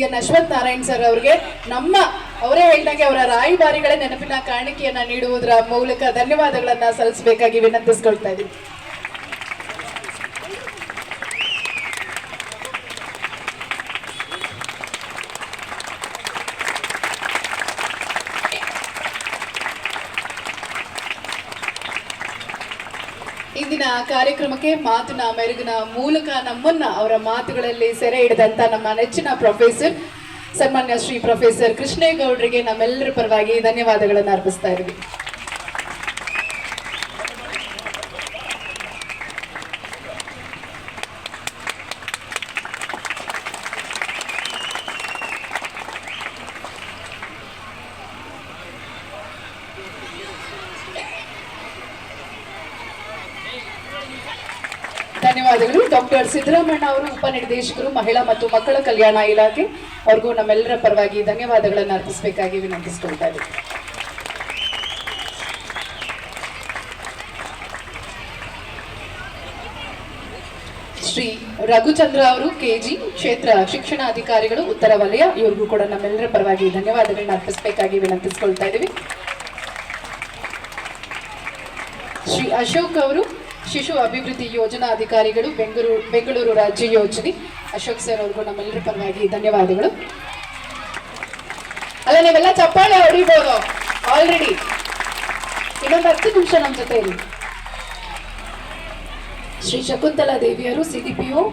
N Ashwath Narayan sir ಅವರಿಗೆ ಅವರೇ ಹೇಳಿದಾಗೆ ಅವರ ರಾಯಭಾರಿಗಳೇ ನೆನಪಿನ ಕಾಣಿಕೆಯನ್ನ ನೀಡುವುದರ ಮೂಲಕ ಧನ್ಯವಾದಗಳನ್ನ ಸಲ್ಲಿಸಬೇಕಾಗಿ ವಿನಂತಿಸಿಕೊಳ್ತಾ ಇದ್ದೀವಿ. ಇಂದಿನ ಕಾರ್ಯಕ್ರಮಕ್ಕೆ ಮಾತಿನ ಮೆರುಗಿನ ಮೂಲಕ ನಮ್ಮನ್ನ ಅವರ ಮಾತುಗಳಲ್ಲಿ ಸೆರೆ ಹಿಡಿದಂತ ನಮ್ಮ ನೆಚ್ಚಿನ ಪ್ರೊಫೆಸರ್ ಸನ್ಮಾನ್ಯ ಶ್ರೀ ಪ್ರೊಫೆಸರ್ ಕೃಷ್ಣೇಗೌಡರಿಗೆ ನಮ್ಮೆಲ್ಲರ ಪರವಾಗಿ ಧನ್ಯವಾದಗಳನ್ನು ಅರ್ಪಿಸ್ತಾ ಇದ್ದೀವಿ. ಧನ್ಯವಾದಗಳು. ಡಾಕ್ಟರ್ ಸಿದ್ದರಾಮಣ್ಣ ಅವರು ಉಪನಿರ್ದೇಶಕರು ಮಹಿಳಾ ಮತ್ತು ಮಕ್ಕಳ ಕಲ್ಯಾಣ ಇಲಾಖೆ, ಅವ್ರಿಗೂ ನಮ್ಮೆಲ್ಲರ ಪರವಾಗಿ ಧನ್ಯವಾದಗಳನ್ನು ಅರ್ಪಿಸಬೇಕಾಗಿ ವಿನಂತಿಸಿಕೊಳ್ತಾ ಇದ್ದೀವಿ. ಶ್ರೀ ರಘುಚಂದ್ರ ಅವರು ಕೆಜಿ ಕ್ಷೇತ್ರ ಶಿಕ್ಷಣಾಧಿಕಾರಿಗಳು ಉತ್ತರ ವಲಯ, ಇವ್ರಿಗೂ ಕೂಡ ನಮ್ಮೆಲ್ಲರ ಪರವಾಗಿ ಧನ್ಯವಾದಗಳನ್ನ ಅರ್ಪಿಸಬೇಕಾಗಿ ವಿನಂತಿಸಿಕೊಳ್ತಾ ಇದ್ದೀವಿ. ಶ್ರೀ ಅಶೋಕ್ ಅವರು ಶಿಶು ಅಭಿವೃದ್ಧಿ ಯೋಜನಾ ಅಧಿಕಾರಿಗಳು ಬೆಂಗಳೂರು ರಾಜ್ಯ ಯೋಜನೆ, ಅಶೋಕ್ ಸರ್ ಅವ್ರಿಗೂ ನಮ್ಮೆಲ್ಲರ ಪರವಾಗಿ ಧನ್ಯವಾದಗಳು. ಅಲ್ಲ, ನೀವೆಲ್ಲ ಚಪ್ಪಾಳೆ ಹೊಡಿಬೋದು ಆಲ್ರೆಡಿ. ಇನ್ನೊಂದು 10 ನಿಮಿಷ ನಮ್ಮ ಜೊತೆ ಇರಿ. ಶ್ರೀ ಶಕುಂತಲಾ ದೇವಿಯರು ಸಿಡಿಪಿಒ,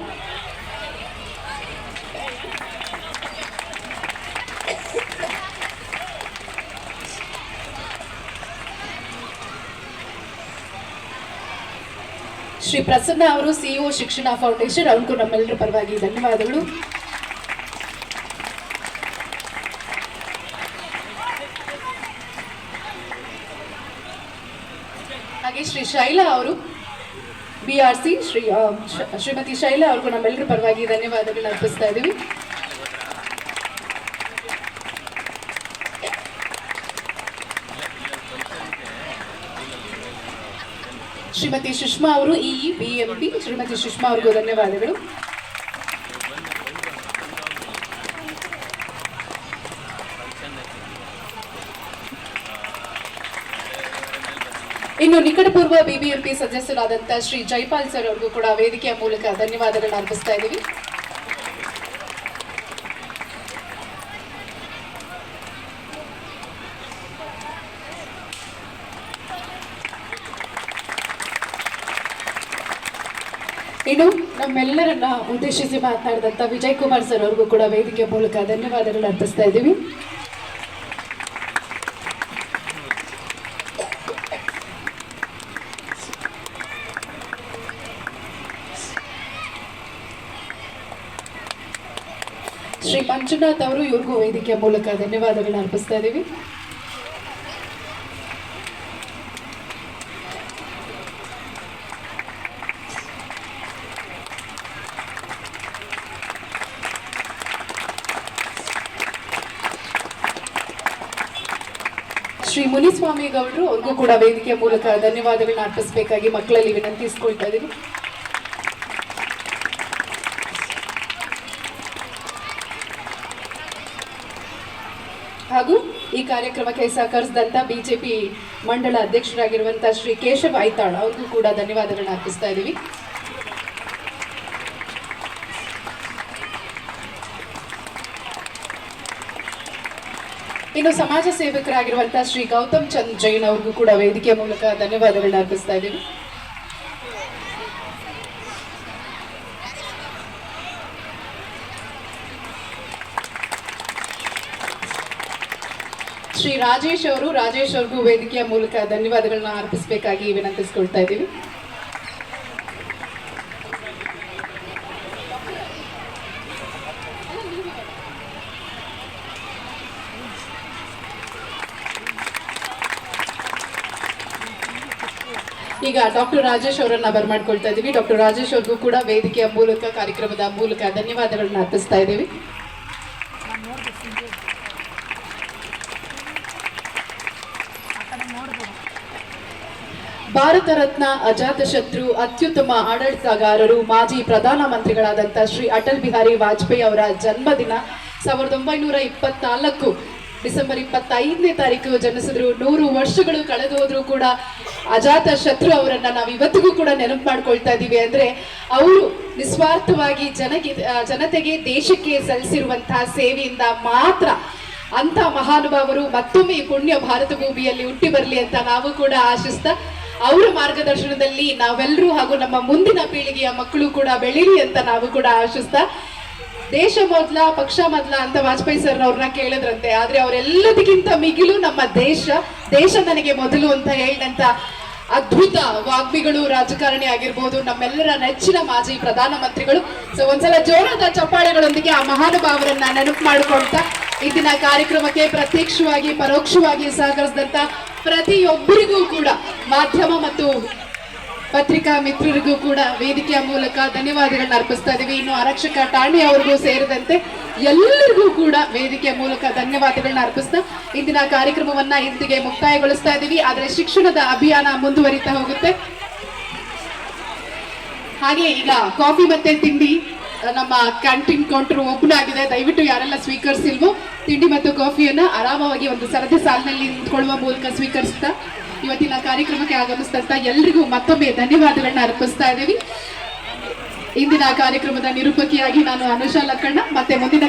ಶ್ರೀ ಪ್ರಸನ್ನ ಅವರು ಸಿಇಒ ಶಿಕ್ಷಣ ಫೌಂಡೇಶನ್, ಅವ್ರಿಗೂ ನಮ್ಮೆಲ್ಲರ ಪರವಾಗಿ ಧನ್ಯವಾದಗಳು. ಹಾಗೆ ಶ್ರೀ ಶೈಲಾ ಅವರು BRC, ಶ್ರೀಮತಿ ಶೈಲಾ ಅವ್ರಿಗೂ ನಮ್ಮೆಲ್ಲರ ಪರವಾಗಿ ಧನ್ಯವಾದಗಳನ್ನ ಅರ್ಪಿಸ್ತಾ ಇದ್ದೀವಿ. ಶ್ರೀಮತಿ ಸುಷ್ಮಾ ಅವರು BMP, ಶ್ರೀಮತಿ ಸುಷ್ಮಾ ಅವ್ರಿಗೂ ಧನ್ಯವಾದಗಳು. ಇನ್ನು ನಿಕಟಪೂರ್ವ BBMP ಸದಸ್ಯರಾದಂತಹ ಶ್ರೀ ಜೈಪಾಲ್ ಸರ್ ಅವ್ರಿಗೂ ಕೂಡ ವೇದಿಕೆಯ ಮೂಲಕ ಧನ್ಯವಾದಗಳನ್ನ ಅರ್ಪಿಸ್ತಾ ಇದ್ದೀವಿ. ಇನ್ನು ನಮ್ಮೆಲ್ಲರನ್ನ ಉದ್ದೇಶಿಸಿ ಮಾತನಾಡಿದಂತ ವಿಜಯ್ ಕುಮಾರ್ ಸರ್ ಅವ್ರಿಗೂ ಕೂಡ ವೇದಿಕೆಯ ಮೂಲಕ ಧನ್ಯವಾದಗಳನ್ನ ಅರ್ಪಿಸ್ತಾ ಇದ್ದೀವಿ. ಶ್ರೀ ಮಂಜುನಾಥ್ ಅವರು, ಇವ್ರಿಗೂ ವೇದಿಕೆಯ ಮೂಲಕ ಧನ್ಯವಾದಗಳನ್ನ ಅರ್ಪಿಸ್ತಾ ಇದ್ದೀವಿ. ಶ್ರೀ ಮುನಿಸ್ವಾಮಿ ಗೌಡರು, ಅವ್ರಿಗೂ ಕೂಡ ವೇದಿಕೆಯ ಮೂಲಕ ಧನ್ಯವಾದಗಳನ್ನ ಅರ್ಪಿಸಬೇಕಾಗಿ ಮಕ್ಕಳಲ್ಲಿ ವಿನಂತಿಸಿಕೊಳ್ತಾ ಇದ್ದೀವಿ. ಹಾಗೂ ಈ ಕಾರ್ಯಕ್ರಮಕ್ಕೆ ಸಹಕರಿಸಿದಂತ ಬಿಜೆಪಿ ಮಂಡಳ ಅಧ್ಯಕ್ಷರಾಗಿರುವಂತಹ ಶ್ರೀ ಕೇಶವ್ ಐತಾಳ್ ಅವ್ರಿಗೂ ಕೂಡ ಧನ್ಯವಾದಗಳನ್ನ ಅರ್ಪಿಸ್ತಾ ಇದ್ದೀವಿ. ಇನ್ನು ಸಮಾಜ ಸೇವಕರಾಗಿರುವಂತಹ ಶ್ರೀ ಗೌತಮ್ ಚಂದ್ ಜೈನ್ ಅವ್ರಿಗೂ ಕೂಡ ವೇದಿಕೆಯ ಮೂಲಕ ಧನ್ಯವಾದಗಳನ್ನ ಅರ್ಪಿಸ್ತಾ ಇದ್ದೀವಿ. ಶ್ರೀ ರಾಜೇಶ್ ಅವ್ರಿಗೂ ವೇದಿಕೆಯ ಮೂಲಕ ಧನ್ಯವಾದಗಳನ್ನ ಅರ್ಪಿಸಬೇಕಾಗಿ ವಿನಂತಿಸಿಕೊಳ್ತಾ ಇದ್ದೀವಿ. ಈಗ ಡಾಕ್ಟರ್ ರಾಜೇಶ್ ಅವರನ್ನ ಬರಮಾಡ್ಕೊಳ್ತಾ ಇದ್ದೀವಿ. ಡಾಕ್ಟರ್ ರಾಜೇಶ್ ಅವ್ರಿಗೂ ಕೂಡ ವೇದಿಕೆಯ ಮೂಲಕ ಕಾರ್ಯಕ್ರಮದ ಮೂಲಕ ಧನ್ಯವಾದಗಳನ್ನ ಅರ್ಪಿಸ್ತಾ ಇದ್ದೀವಿ. ಭಾರತ ರತ್ನ ಅಜಾತಶತ್ರು ಅತ್ಯುತ್ತಮ ಆಡಳಿತಗಾರರು ಮಾಜಿ ಪ್ರಧಾನಮಂತ್ರಿಗಳಾದಂಥ ಶ್ರೀ ಅಟಲ್ ಬಿಹಾರಿ ವಾಜಪೇಯಿ ಅವರ ಜನ್ಮದಿನ 1924 ಡಿಸೆಂಬರ್ 25ನೇ ತಾರೀಕು ಜನಿಸಿದ್ರು. 100 ವರ್ಷಗಳು ಕಳೆದು ಹೋದ್ರು ಕೂಡ ಅಜಾತ ಶತ್ರು ಅವರನ್ನ ನಾವು ಇವತ್ತಿಗೂ ಕೂಡ ನೆನಪು ಮಾಡ್ಕೊಳ್ತಾ ಇದೀವಿ. ಅಂದ್ರೆ ಅವರು ನಿಸ್ವಾರ್ಥವಾಗಿ ಜನತೆಗೆ ದೇಶಕ್ಕೆ ಸಲ್ಲಿಸಿರುವಂತಹ ಸೇವೆಯಿಂದ ಮಾತ್ರ ಅಂತ ಮಹಾನುಭಾವರು ಮತ್ತೊಮ್ಮೆ ಈ ಪುಣ್ಯ ಭಾರತ ಭೂಮಿಯಲ್ಲಿ ಹುಟ್ಟಿ ಬರಲಿ ಅಂತ ನಾವು ಕೂಡ ಆಶಿಸ್ತಾ, ಅವರ ಮಾರ್ಗದರ್ಶನದಲ್ಲಿ ನಾವೆಲ್ಲರೂ ಹಾಗೂ ನಮ್ಮ ಮುಂದಿನ ಪೀಳಿಗೆಯ ಮಕ್ಕಳು ಕೂಡ ಬೆಳೀಲಿ ಅಂತ ನಾವು ಕೂಡ ಆಶಿಸ್ತಾ, ದೇಶ ಮೊದಲ ಪಕ್ಷ ಮೊದಲ ಅಂತ ವಾಜಪೇಯಿ ಸರ್ ಅವ್ರನ್ನ ಕೇಳಿದ್ರಂತೆ. ಆದ್ರೆ ಅವರೆಲ್ಲದಕ್ಕಿಂತ ಮಿಗಿಲು ನಮ್ಮ ದೇಶ ನನಗೆ ಮೊದಲು ಅಂತ ಹೇಳಿದಂತ ಅದ್ಭುತ ವಾಗ್ಮಿಗಳು, ರಾಜಕಾರಣಿ ಆಗಿರ್ಬೋದು, ನಮ್ಮೆಲ್ಲರ ನೆಚ್ಚಿನ ಮಾಜಿ ಪ್ರಧಾನಮಂತ್ರಿಗಳು. ಸೊ ಒಂದ್ಸಲ ಜೋರಾದ ಚಪ್ಪಾಳೆಗಳೊಂದಿಗೆ ಆ ಮಹಾನುಭಾವರನ್ನ ನೆನಪು ಮಾಡಿಕೊಳ್ತಾ ಇಂದಿನ ಕಾರ್ಯಕ್ರಮಕ್ಕೆ ಪ್ರತ್ಯಕ್ಷವಾಗಿ ಪರೋಕ್ಷವಾಗಿ ಸಹಕರಿಸಿದಂತ ಪ್ರತಿಯೊಬ್ಬರಿಗೂ ಕೂಡ, ಮಾಧ್ಯಮ ಮತ್ತು ಪತ್ರಿಕಾ ಮಿತ್ರರಿಗೂ ಕೂಡ ವೇದಿಕೆಯ ಮೂಲಕ ಧನ್ಯವಾದಗಳನ್ನ ಅರ್ಪಿಸ್ತಾ ಇದೀವಿ. ಇನ್ನು ಆರಕ್ಷಕ ಠಾಣೆ ಅವ್ರಿಗೂ ಸೇರಿದಂತೆ ಎಲ್ಲರಿಗೂ ಕೂಡ ವೇದಿಕೆಯ ಮೂಲಕ ಧನ್ಯವಾದಗಳನ್ನ ಅರ್ಪಿಸ್ತಾ ಇಂದಿನ ಕಾರ್ಯಕ್ರಮವನ್ನ ಇಂದಿಗೆ ಮುಕ್ತಾಯಗೊಳಿಸ್ತಾ ಇದೀವಿ. ಆದ್ರೆ ಶಿಕ್ಷಣದ ಅಭಿಯಾನ ಮುಂದುವರಿತಾ ಹೋಗುತ್ತೆ. ಹಾಗೆ ಈಗ ಕಾಫಿ ಮತ್ತೆ ತಿಂಡಿ ನಮ್ಮ ಕ್ಯಾಂಟೀನ್ ಕೌಂಟರ್ ಓಪನ್ ಆಗಿದೆ. ದಯವಿಟ್ಟು ಯಾರೆಲ್ಲ ಸ್ವೀಕರಿಸಿಲ್ವೋ ತಿಂಡಿ ಮತ್ತು ಕಾಫಿಯನ್ನ ಆರಾಮವಾಗಿ ಒಂದು ಸರದಿ ಸಾಲಿನಲ್ಲಿ ನಿಂತ್ಕೊಳ್ಳುವ ಮೂಲಕ ಸ್ವೀಕರಿಸ್ತಾ ಇವತ್ತಿನ ಕಾರ್ಯಕ್ರಮಕ್ಕೆ ಆಗಮಿಸಿದಂತ ಎಲ್ರಿಗೂ ಮತ್ತೊಮ್ಮೆ ಧನ್ಯವಾದಗಳನ್ನ ಅರ್ಪಿಸ್ತಾ ಇದ್ದೀವಿ. ಇಂದಿನ ಕಾರ್ಯಕ್ರಮದ ನಿರೂಪಕಿಯಾಗಿ ನಾನು ಅನುಷಾ ಲಕ್ಕಣ್ಣ. ಮತ್ತೆ ಮುಂದಿನ